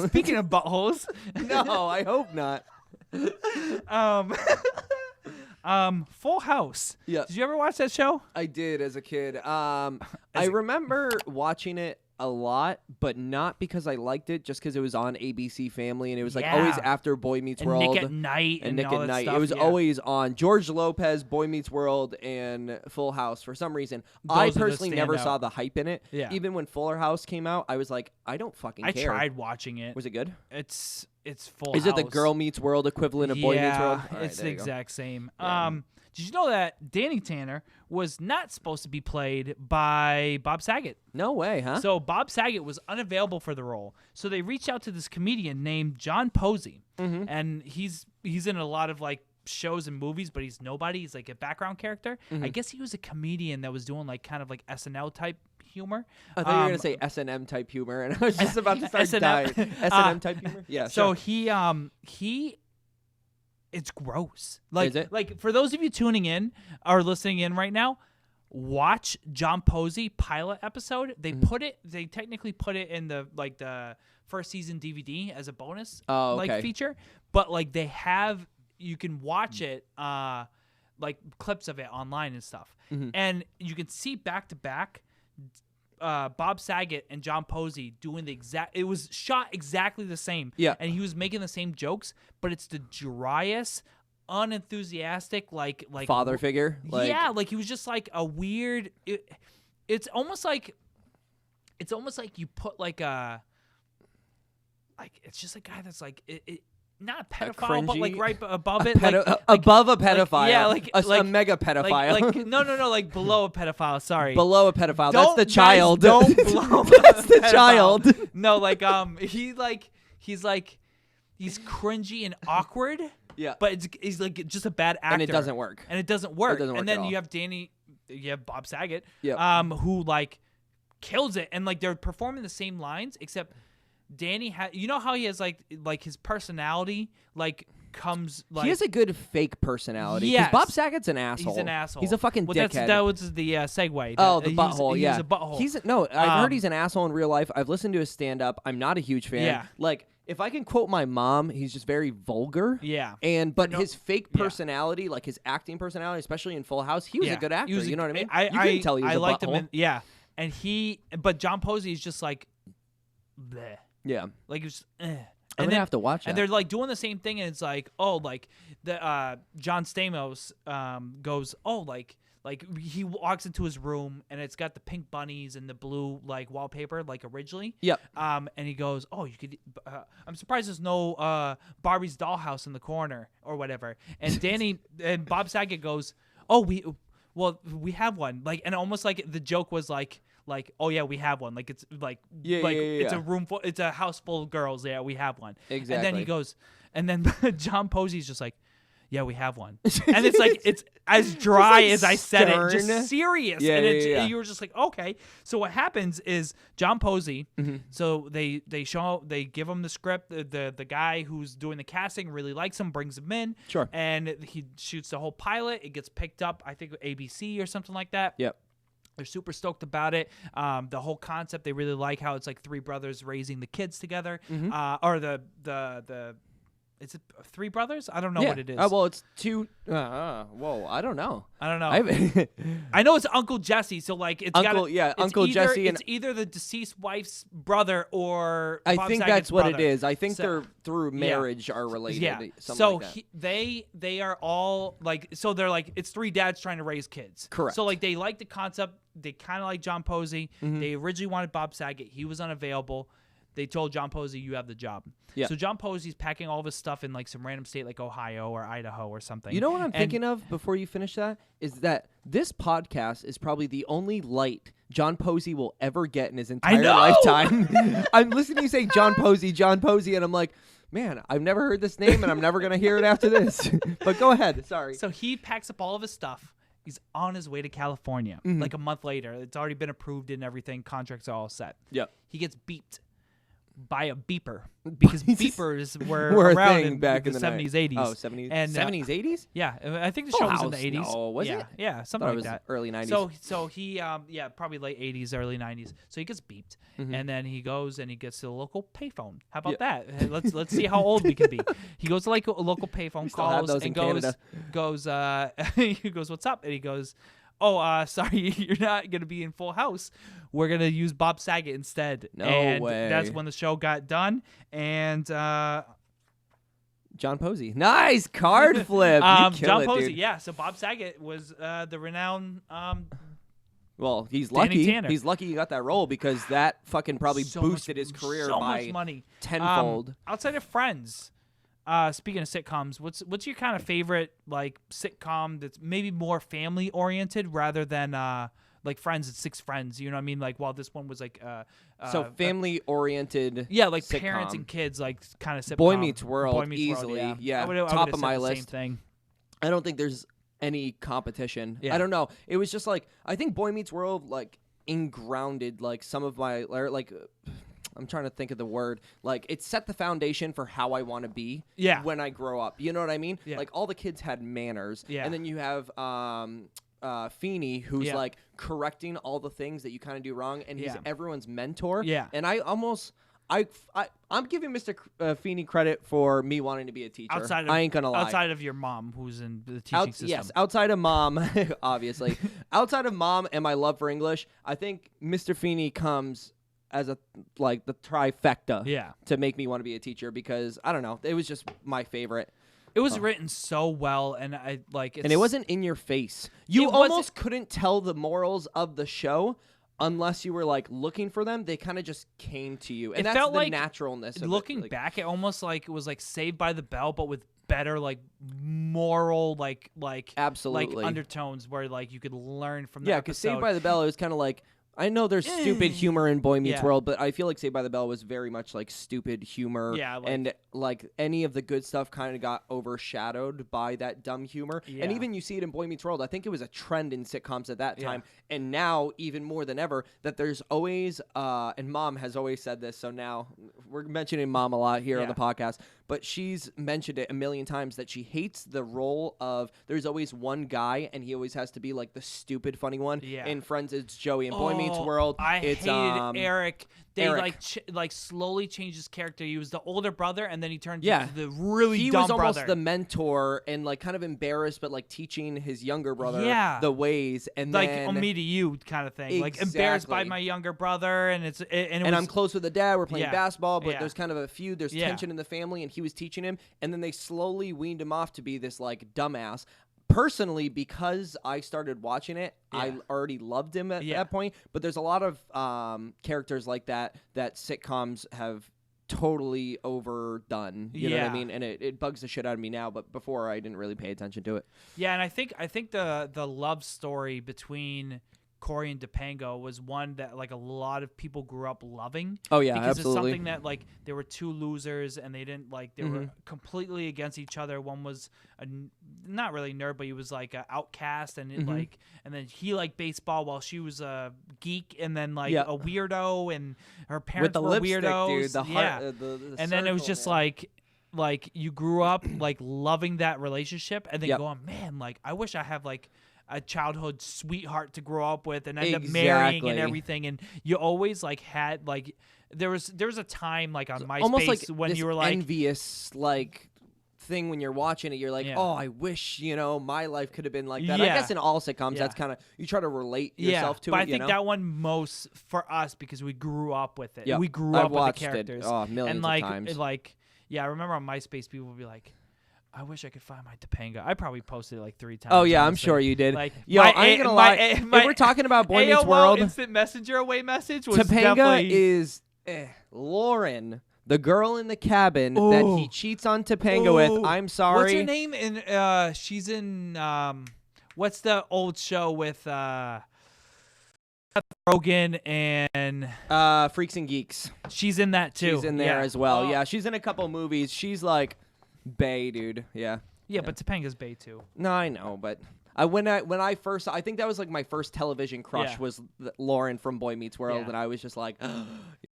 Speaking of buttholes. No, I hope not. Full House. Yeah. Did you ever watch that show? I did as a kid. I remember watching it a lot, but not because I liked it, just because it was on ABC Family, and it was like always after Boy Meets and World. Nick at Night. And Nick all at that Night. Stuff. It was always on George Lopez, Boy Meets World, and Full House for some reason. I personally never saw the hype in it. Yeah. Even when Fuller House came out, I was like, I don't fucking care. I tried watching it. Was it good? It's Full House. Is it the Girl Meets World equivalent of Boy Meets World? Yeah, it's the exact same. Yeah. Did you know that Danny Tanner was not supposed to be played by Bob Saget? No way, huh? So Bob Saget was unavailable for the role. So they reached out to this comedian named John Posey, and he's in a lot of like shows and movies, but he's nobody. He's like a background character. I guess he was a comedian that was doing like kind of like SNL type humor. I thought you were gonna say S&M type humor, and I was just about to start dying. S&M type humor. Yeah. So sure. he. It's gross. Like, Is it? Like for those of you tuning in or listening in right now, watch John Posey pilot episode. They they technically put it in the first season DVD as a bonus feature, but like you can watch it like clips of it online and stuff, and you can see back to back. Bob Saget and John Posey doing it was shot exactly the same. Yeah. And he was making the same jokes, but it's the driest, unenthusiastic, like father figure. Like, yeah, like he was just like a weird. It's almost like you put like it's just a guy that's like not a pedophile, but like right above it, above a pedophile. Yeah, a mega pedophile. No, like below a pedophile. Sorry, below a pedophile. That's the child. Don't blow. That's the child. No, he's cringy and awkward. Yeah, but he's like just a bad actor, and it doesn't work. And then you have Bob Saget, who like kills it, and like they're performing the same lines except. Danny you know how he has like his personality like comes like he has a good fake personality. Yes. Bob Saget's an asshole. He's an asshole. He's a fucking dickhead. That was the segue. The butthole. He's a butthole. I've heard he's an asshole in real life. I've listened to his stand up. I'm not a huge fan. Yeah. Like if I can quote my mom, he's just very vulgar. Yeah. But his fake personality, like his acting personality, especially in Full House, he was a good actor. You know what I mean? You couldn't tell he was a liked butthole. him. But John Posey is just like, bleh. Yeah. Like it was. I'm gonna have to watch that. And they're like doing the same thing, and it's like, oh, like the John Stamos goes, oh, like he walks into his room and it's got the pink bunnies and the blue like wallpaper like originally. Yep. And he goes, oh, you could. I'm surprised there's no Barbie's dollhouse in the corner or whatever. And Danny and Bob Saget goes, oh, we have one. Like, and almost like the joke was like, oh yeah, we have one. Like it's like it's a room full, it's a house full of girls. Yeah, we have one. Exactly. And then he goes, and then John Posey's just like, yeah, we have one. And it's like it's as dry as I said it, just serious. Yeah, and you were just like, okay. So what happens is John Posey. So they give him the script. The guy who's doing the casting really likes him, brings him in. Sure. And he shoots the whole pilot. It gets picked up, I think ABC or something like that. Yep. They're super stoked about it. The whole concept, they really like how it's like three brothers raising the kids together. Or is it three brothers? I don't know what it is. Well, it's two. Whoa, I don't know. I know it's Uncle Jesse, so like it's Uncle Jesse. It's either the deceased wife's brother or I Bob think Saget's that's what brother. it is. I think they're through marriage are related. Yeah. So like they are all like, so they're like, it's three dads trying to raise kids. Correct. So like they like the concept. They kind of like John Posey. They originally wanted Bob Saget. He was unavailable. They told John Posey, you have the job. Yeah. So John Posey's packing all of his stuff in like some random state like Ohio or Idaho or something. You know what I'm thinking of before you finish that? Is that this podcast is probably the only light John Posey will ever get in his entire lifetime. I'm listening to you say John Posey, and I'm like, man, I've never heard this name and I'm never going to hear it after this. But go ahead. Sorry. So he packs up all of his stuff. He's on his way to California like a month later. It's already been approved and everything. Contracts are all set. Yep. He gets beeped. buy a beeper because beepers were a around thing in back in the 70s, 80s. Oh, 70s, and 70s, 80s. Yeah, I think the Full show was in House, the 80s. no, was yeah, it? Yeah, I something thought it like was that. early 90s. So he probably late 80s, early 90s. So he gets beeped, and then he goes and he gets to the local payphone. How about that? Hey, let's see how old we can be. He goes to like a local payphone, calls, and he goes, "What's up?" And he goes, "Oh, sorry, you're not gonna be in Full House. We're gonna use Bob Saget instead." No way. That's when the show got done. And John Posey, nice card flip. You kill John it, Posey, dude. yeah. So Bob Saget was the renowned. Well, he's Danny lucky. Tanner. He's lucky he got that role because that fucking probably so boosted much, his career so by much money. tenfold. Outside of Friends, speaking of sitcoms, what's your kind of favorite like sitcom that's maybe more family oriented rather than like Friends? It's 6 friends. You know what I mean? Like while this one was like So family oriented. yeah, like sitcom. parents and kids, like kind of sitcom. Boy Meets World, Boy Meets World, easily. yeah. I would top have of said my the list. Same thing. I don't think there's any competition. Yeah. I don't know. It was just like I think Boy Meets World like ingrounded like some of my like I'm trying to think of the word. Like it set the foundation for how I want to be when I grow up. You know what I mean? Yeah. Like all the kids had manners. Yeah. And then you have Feeney who's like correcting all the things that you kind of do wrong, and he's everyone's mentor. Yeah. And I'm giving Mr. Feeney credit for me wanting to be a teacher. I ain't gonna lie. Outside of your mom, who's in the teaching system. Yes, outside of mom, obviously. Outside of mom and my love for English, I think Mr. Feeney comes as a like the trifecta to make me want to be a teacher because I don't know, it was just my favorite. It was written so well, and I like. And it wasn't in your face. You almost couldn't tell the morals of the show unless you were like looking for them. They kind of just came to you, and that's felt the like, naturalness. Of looking back, it almost like it was like Saved by the Bell, but with better like moral like absolutely like undertones where like you could learn from. Yeah, because Saved by the Bell, it was kind of like. I know there's stupid humor in Boy Meets World, but I feel like Saved by the Bell was very much like stupid humor. Yeah, and like any of the good stuff kind of got overshadowed by that dumb humor. Yeah. And even you see it in Boy Meets World. I think it was a trend in sitcoms at that time. And now, even more than ever, that there's always, and Mom has always said this, so now we're mentioning Mom a lot here on the podcast, but she's mentioned it a million times that she hates the role of there's always one guy and he always has to be like the stupid funny one. In Friends, it's Joey. In Boy Meets World, I it's hated Eric. They Eric. like slowly changed his character. He was the older brother, and then he turned into the really he dumb was almost brother. the mentor and like kind of embarrassed, but like teaching his younger brother the ways. And like then, me to you kind of thing. Like embarrassed by my younger brother, and I'm close with the dad. We're playing basketball, but there's kind of a feud. There's tension in the family, and he was teaching him, and then they slowly weaned him off to be this like dumbass. Personally, because I started watching it, I already loved him at that point. But there's a lot of characters like that sitcoms have totally overdone. You know what I mean? And it bugs the shit out of me now. But before, I didn't really pay attention to it. Yeah, and I think the love story between Corey and Topanga was one that like a lot of people grew up loving. Oh yeah, because absolutely. it's something that like there were two losers and they didn't like they were completely against each other. One was not really nerd, but he was like an outcast, and it, like and then he liked baseball while she was a geek, and then like a weirdo, and her parents with the were lipstick, weirdos. dude. The heart, the and then it was just like you grew up like loving that relationship, and then going, man, like I wish I have like a childhood sweetheart to grow up with and end up marrying and everything. And you always like had like there was a time like on MySpace almost like when this you were like envious like thing when you're watching it. You're like, oh, I wish my life could have been like that. I guess in all sitcoms that's kind of you try to relate yourself to it. But I think that one most for us because we grew up with it. Yep. We grew up with the it characters. Millions and like of times. I remember on MySpace people would be like, I wish I could find my Topanga. I probably posted it like 3 times. Oh yeah, honestly. I'm sure you did. Like, I ain't gonna lie. If we're talking about Boy Meets World, instant messenger away message was Topanga definitely is Lauren, the girl in the cabin that he cheats on Topanga with. I'm sorry. What's her name? And she's in what's the old show with Seth Rogen and Freaks and Geeks. She's in that too. She's in there as well. Yeah, she's in a couple movies. She's like bae, dude. Yeah. Yeah, but Topanga's bae too. No, I know, but when I first, I think that was like my first television crush was Lauren from Boy Meets World, and I was just like,